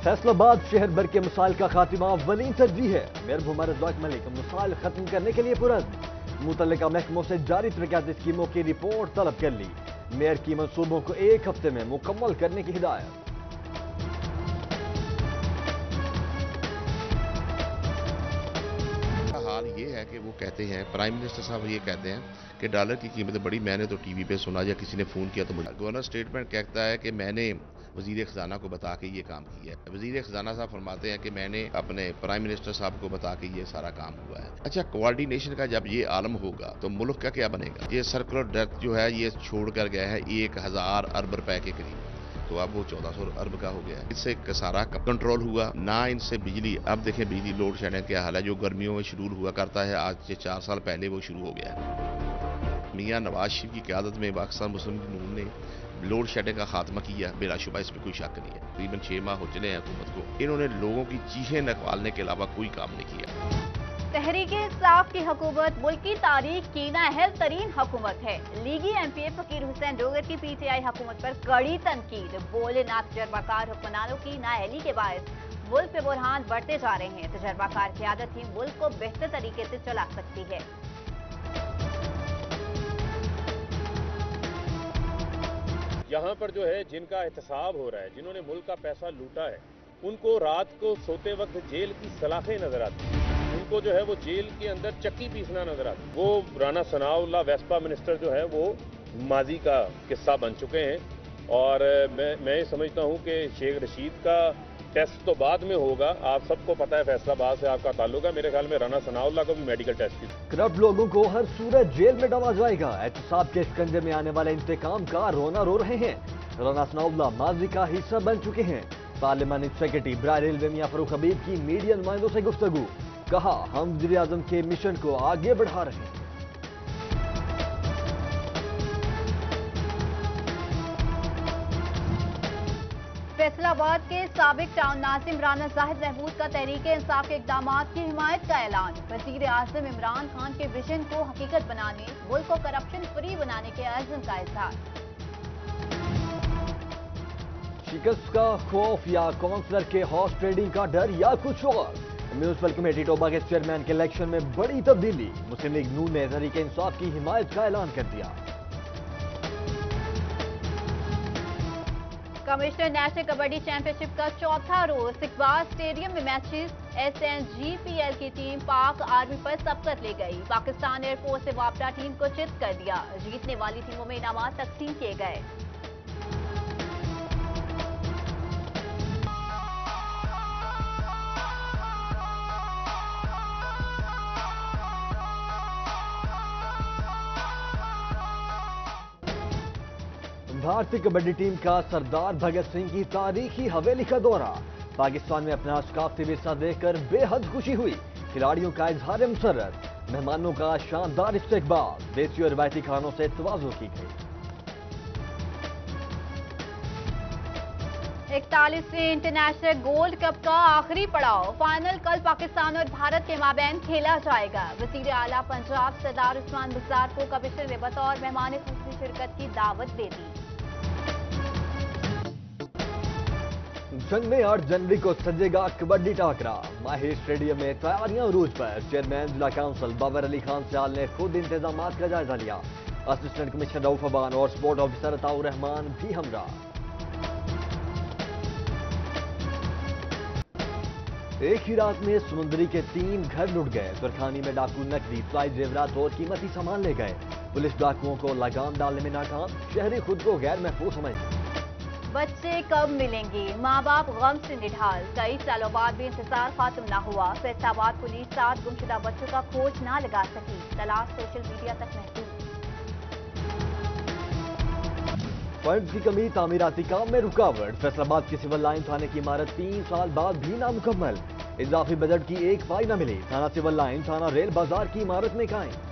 फैसलाबाद शहर भर के मसाइल का खात्मा वलीन तरजीह है। मेयर मुबारक मलिक मसाइल खत्म करने के लिए पुरज़्म। मुतल्लिका महकमों से जारी तरक्याती स्कीमों की रिपोर्ट तलब कर ली। मेयर की मंसूबों को 1 हफ्ते में मुकम्मल करने की हिदायत। हाल ये है कि वो कहते हैं, प्राइम मिनिस्टर साहब ये कहते हैं कि डॉलर की कीमत बड़ी, मैंने तो टीवी पे सुना या किसी ने फ़ोन किया तो मुझे गवर्नर स्टेटमेंट कहता है कि मैंने वज़ीर ख़जाना को बता के ये काम किया है। वज़ीर ख़जाना साहब फरमाते हैं कि मैंने अपने प्राइम मिनिस्टर साहब को बता के ये सारा काम हुआ है। अच्छा, कोऑर्डिनेशन का जब ये आलम होगा तो मुल्क का क्या बनेगा? ये सर्कुलर डेट जो है ये छोड़ कर गया है 1000 अरब रुपए के करीब, तो अब वो 1400 अरब का हो गया है। इससे सारा कंट्रोल हुआ ना, इनसे बिजली। अब देखें बिजली लोड शेडिंग क्या हाल है, जो गर्मियों में शेड्यूल हुआ करता है आज से 4 साल पहले वो शुरू हो गया है। मियां नवाज शरीफ की क़यादत में पाकिस्तान मुस्लिम लीग नून ने लोड शेडिंग का खात्मा किया, बिलाशुबा इसमें कोई शक नहीं है। तकरीबन 6 माह हो चले हैं हुकूमत को, इन्होंने लोगों की चीखें निकालने के अलावा कोई काम नहीं किया। तहरीक-ए-इंसाफ की हुकूमत मुल्क की तारीख की नाअहल तरीन हुकूमत है। लीगी एमपी फकीर हुसैन डोगर की पीटीआई हुकूमत पर कड़ी तनकीद। बोले ना तजर्बाकार हुक्मरानों की नाअहली के बायस मुल्क पे बुरहान बढ़ते जा रहे हैं। तजर्बाकार क़यादत ही मुल्क को बेहतर तरीके से चला सकती है। यहाँ पर जो है जिनका एहतसाब हो रहा है, जिन्होंने मुल्क का पैसा लूटा है, उनको रात को सोते वक्त जेल की सलाखें नजर आती हैं। उनको जो है वो जेल के अंदर चक्की पीसना नजर आता है। वो राना सनाउल्लाह वेस्पा मिनिस्टर जो है वो माजी का किस्सा बन चुके हैं। और मैं ये समझता हूँ कि शेख रशीद का टेस्ट तो बाद में होगा। आप सबको पता है फैसलाबाद से आपका ताल्लुक है, मेरे ख्याल में राना सनाउल्लाह को भी मेडिकल टेस्ट की। करप्ट लोगों को हर सूरत जेल में डाला जाएगा। एहतसाब के स्कंजे में आने वाले इंतकाम का रोना रो रहे हैं। राना सनाउल्लाह माजी का हिस्सा बन चुके हैं। पार्लियामानी सेक्रेटरी बराए रेलवे मियां फरूख हबीब की मीडिया नुमाइंदों से गुफ्तगू। कहा, हम वज़ीर आज़म के मिशन को आगे बढ़ा रहे हैं। फैसलाबाद के साबिक टाउन नाजिम राना जाहिद महमूद का तहरीक-ए-इंसाफ के इक़दामात की हिमायत का ऐलान। वज़ीर आज़म इमरान खान के विजन को हकीकत बनाने, मुल्क को करप्शन फ्री बनाने के अज़्म का इज़हार। शिकस्त का खौफ या काउंसलर के हॉर्स ट्रेडिंग का डर या कुछ और? म्यूनिसिपल कमेटी टोबा के चेयरमैन के इलेक्शन में बड़ी तब्दीली। मुस्लिम लीग नून ने तहरीक-ए-इंसाफ की हिमायत का ऐलान कर दिया। कमिश्नर नेशनल कबड्डी चैंपियनशिप का चौथा रोज इकबाल स्टेडियम में मैचेस। SNGPL की टीम पाक आर्मी पर सबकत ले गई। पाकिस्तान एयरफोर्स से वापडा टीम को चित कर दिया। जीतने वाली टीमों में इनामात तकसीम किए गए। भारतीय कबड्डी टीम का सरदार भगत सिंह की तारीखी हवेली का दौरा। पाकिस्तान में अपना सकाफती विरसा देखकर बेहद खुशी हुई। खिलाड़ियों का इजहार मसरत, मेहमानों का शानदार इस्तकबाल। देसी और रवायती खानों से तवाज़ुन की गई। 41वें इंटरनेशनल गोल्ड कप का आखिरी पड़ाव। फाइनल कल पाकिस्तान और भारत के माबैन खेला जाएगा। वज़ीर आला पंजाब सरदार उस्मान बुज़दार को कमिश्नर ने बतौर मेहमान खुसूसी शिरकत की दावत दे दी। जंग में 8 जनवरी को सजेगा कबड्डी टाकरा। माहिर स्टेडियम में तैयारियां अरूज पर। चेयरमैन जिला काउंसिल बाबर अली खान सयाल ने खुद इंतजामात का जायजा लिया। असिस्टेंट कमिश्नर रऊफ अबान और स्पोर्ट ऑफिसर अताउर रहमान भी हमरा। एक ही रात में समुद्री के 3 घर लुट गए। तुरखानी में डाकू नकदी, फ्लाई जेवरात और कीमती सामान ले गए। पुलिस डाकुओं को लगाम डालने में नाकाम। शहरी खुद को गैर महफूज समझते। बच्चे कब मिलेंगे, माँ बाप गम से निढाल। कई सालों बाद भी इंतजार खत्म न हुआ। फैसलाबाद पुलिस 7 गुमशुदा बच्चों का खोज न लगा सकी। तलाश सोशल मीडिया तक महदूद। फंड की कमी, तामीराती काम में रुकावट। फैसलाबाद की सिविल लाइन थाने की इमारत 3 साल बाद भी नामुकम्मल। इजाफी बजट की 1 पाई न मिली। थाना सिविल लाइन, थाना रेल बाजार की इमारत में कायम।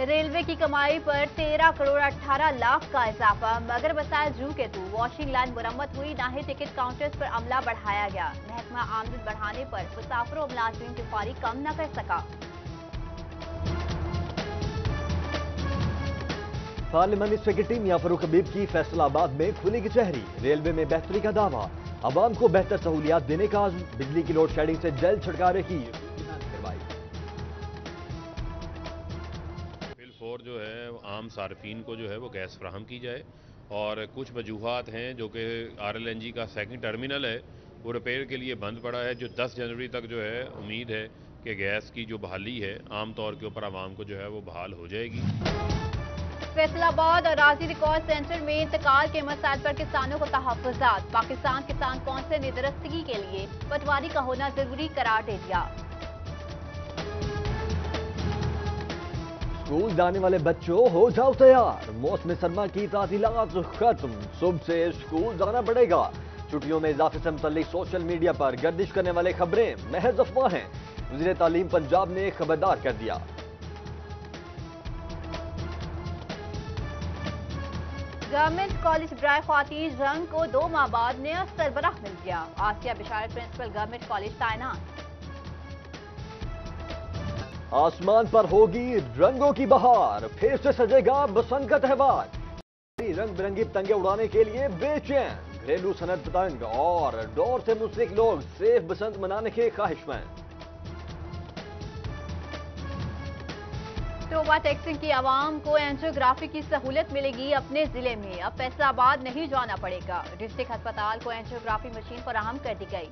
रेलवे की कमाई पर 13 करोड़ 18 लाख का इजाफा। मगर बताया जू के तू वॉशिंग लाइन मुरम्मत हुई, ना ही टिकट काउंटर्स पर अमला बढ़ाया गया। महकमा आमदन बढ़ाने पर मुसाफिरों और मुलाजिमीन की फारी कम न कर सका। पार्लिमानी सेक्रेटरी मियां फरूख हबीब की फैसलाबाद में खुली कचहरी, रेलवे में बेहतरी का दावा, आवाम को बेहतर सहूलियात देने का आज़्म, बिजली की लोड शेडिंग से जल्द छुटकारे की करवाई। बिल 4 जो है आम सार्फिन को जो है वो गैस फराहम की जाए, और कुछ वजूहात हैं जो कि RLNG का सेकंड टर्मिनल है वो रिपेयर के लिए बंद पड़ा है, जो 10 जनवरी तक जो है उम्मीद है कि गैस की जो बहाली है आम तौर के ऊपर आवाम को जो है वो बहाल हो जाएगी। फैसलाबाद और राजी रिकॉर्ड सेंटर में इंतकाल के मसाइल पर किसानों को तहफ़्फ़ुज़ात, पाकिस्तान किसान कौंसिल ने दुरुस्ती के लिए पटवारी का होना जरूरी करार दे दिया। स्कूल जाने वाले बच्चों हो जाओ तैयार, मौसम सरमा की तातीलात खत्म, सुबह से स्कूल जाना पड़ेगा। छुट्टियों में इजाफे से मुतल्लिक सोशल मीडिया पर गर्दिश करने वाले खबरें महज अफवाह हैं, वज़ीर तालीम पंजाब ने खबरदार कर दिया। गवर्नमेंट कॉलेज बराए ख्वातीन जंग को 2 माह बाद नया सरबराह मिल गया, आसिया बिशारत प्रिंसिपल गवर्नमेंट कॉलेज तैनात। आसमान पर होगी रंगों की बहार, फिर से सजेगा बसंत का त्योहार, रंग बिरंगी पतंगे उड़ाने के लिए बेचैन, घरेलू सनत पतंग और डोर से मुंसलिक लोग सेफ बसंत मनाने के ख्वाहिशमंद। टोबा टैक्सिंग की आवाम को एंजियोग्राफी की सहूलत मिलेगी अपने जिले में, अब फैसलाबाद नहीं जाना पड़ेगा, डिस्ट्रिक्ट अस्पताल को एंजियोग्राफी मशीन फराहम कर दी गई।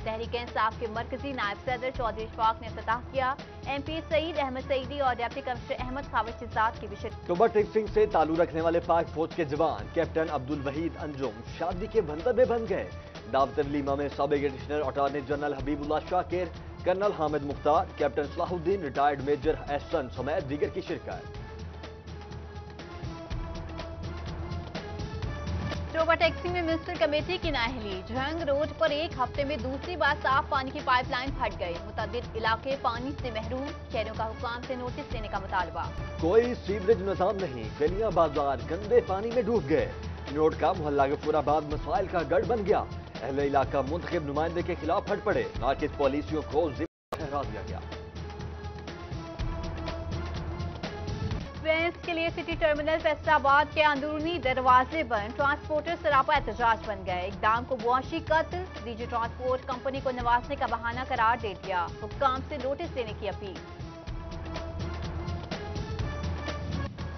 तहरीक इंसाफ के मरकजी नायब सदर चौधरी इशफाक ने इफ्तिताह किया, MP सईद अहमद सईदी और डिप्टी कमिश्नर अहमद खाविशजाद की विशेष। टोबा टैक्सिंग से ताल्लुक रखने वाले पाक फौज के जवान कैप्टन अब्दुल वहीद अंजुम शादी के बंधन में बन गए। दावत वलीमा में साबिक additional attorney general Habibullah Shakir, colonel Hamid Mukhtar, captain Salahuddin, retired major Ehsan समेत दीगर की शिरकत। टोबा टैक्सी में म्युनिसिपल कमेटी की नाअहली, झंग रोड पर एक हफ्ते में दूसरी बार साफ पानी की पाइपलाइन फट गई, मुतअद्दिद इलाके पानी से महरूम, शहरों का हुक्काम से नोटिस देने का मुतालबा। कोई सीवरेज निजाम नहीं, गलियां बाजार गंदे पानी में डूब गए, नोट का मोहल्ला गफूराबाद मसाइल का गढ़ बन गया, अहले इलाका मुंतखब नुमाइंदे के खिलाफ फट पड़े, नाकिस पॉलिसियों को जिम्मेदार ठहरा दिया गया। ट्रेन के लिए सिटी टर्मिनल फैसलाबाद के अंदरूनी दरवाजे बंद, ट्रांसपोर्टर सरापा एहतजाज बन गए, इकदाम को मुआशी कत्ल, डीजी ट्रांसपोर्ट कंपनी को नवाजने का बहाना करार दे दिया, हुक्काम से नोटिस देने की अपील।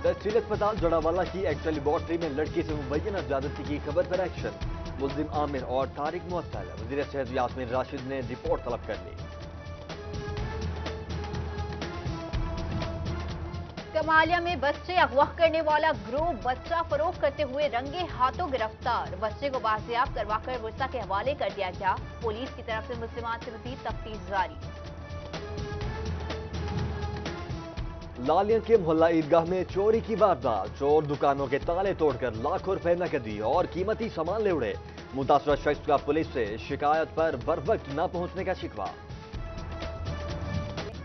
तहसील अस्पताल जड़ावाला की एक्स लेबोरेटरी में लड़की से मुबैना ज्यादती की खबर पर एक्शन, मुल्जिम आमिर और तारिक मुअत्तल, वज़ीर सेहत यास्मीन राशिद ने रिपोर्ट तलब कर ली। कमालिया में बच्चे अगवा करने वाला ग्रोह बच्चा फरोख्त करते हुए रंगे हाथों गिरफ्तार, बच्चे को बाजियाब करवाकर वर्षा के हवाले कर दिया गया, पुलिस की तरफ से मुस्लिमात से मजीद तफ्तीश जारी। लालिया के मोहल्ला ईदगाह में चोरी की वारदात, चोर दुकानों के ताले तोड़कर लाखों रुपए नकदी और कीमती सामान ले उड़े, मुतासरा शख्स का पुलिस से शिकायत पर बरवक्त न पहुंचने का शिकवा।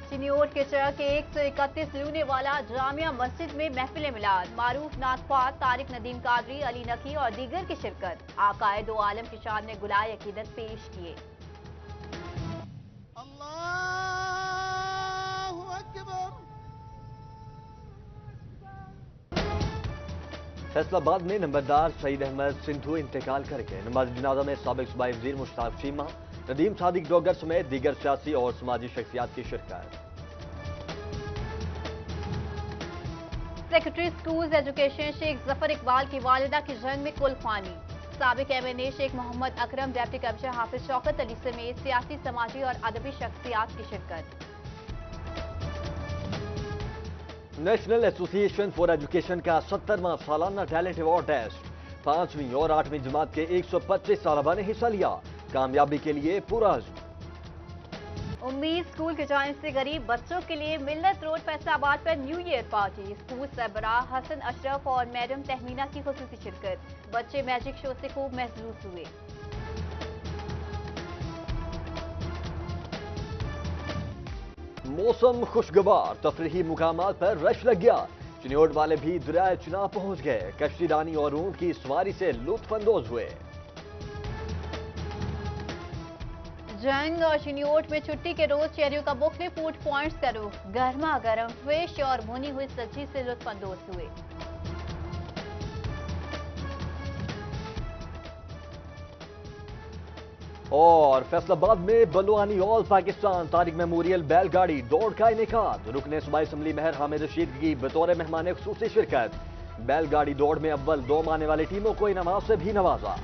चिन्योट के चौक के 131 लूने वाला जामिया मस्जिद में महफिल मिलाद, मारूफ नाथपात, तारिक नदीम कादरी, अली नकी और दीगर की शिरकत, आकाए दो आलम की शान में गुलाए अकीदत पेश किए। अल्लाहु अकबर। फैसलाबाद में नंबरदार सईद अहमद सिंधु इंतकाल कर गए, नमाज जनाजा में साबिक सूबाई वजीर मुश्ताक चीमा, नदीम सादिक डोगर समेत दीगर सियासी और समाजी शख्सियात की शिरकत। Secretary schools education Sheikh Zafar Iqbal की वालिदा की जंग में कुलफानी, साबिक MNA Sheikh Mohammad Akram, deputy commissioner Hafiz Shaukat Ali समेत सियासी, समाजी और अदबी शख्सियात की शिरकत। नेशनल एसोसिएशन फॉर एजुकेशन का 70वां सालाना टैलेंट अवार्ड टेस्ट, 5वीं और 8वीं जमात के 125 सालबा ने हिस्सा लिया, कामयाबी के लिए पूरा अज़्म। उम्मीद स्कूल के जानिब से गरीब बच्चों के लिए मिल्लत रोड फैसलाबाद पर न्यू ईयर पार्टी, स्कूल सरबराह हसन अशरफ और मैडम तहमीना की खुसूसी शिरकत, बच्चे मैजिक शो से खूब महसूस हुए। मौसम खुशगवार, तफरीही मुकामात पर रश लग गया, चिन्योट वाले भी दरियाए चुनाव पहुंच गए, कश्ती रानी और ऊंट की सवारी से लुत्फ अंदोज हुए। जंग और चिन्योट में छुट्टी के रोज शहरियों का मुख्तलिफ फूड पॉइंट्स का रुख, गर्मा गर्म फिश और भुनी हुई सब्जी से लुत्फ अंदोज हुए। اور فیصل آباد میں بلوانی آل پاکستان تاریخ میموریل بیل گاڑی دوڑ کا انعقاد، رکن صوبائی اسمبلی مہر حامد رشید کی بطور مہمان خصوصی شرکت۔ بیل گاڑی دوڑ میں اول 2 آنے والی ٹیموں کو انعامات سے بھی نوازا۔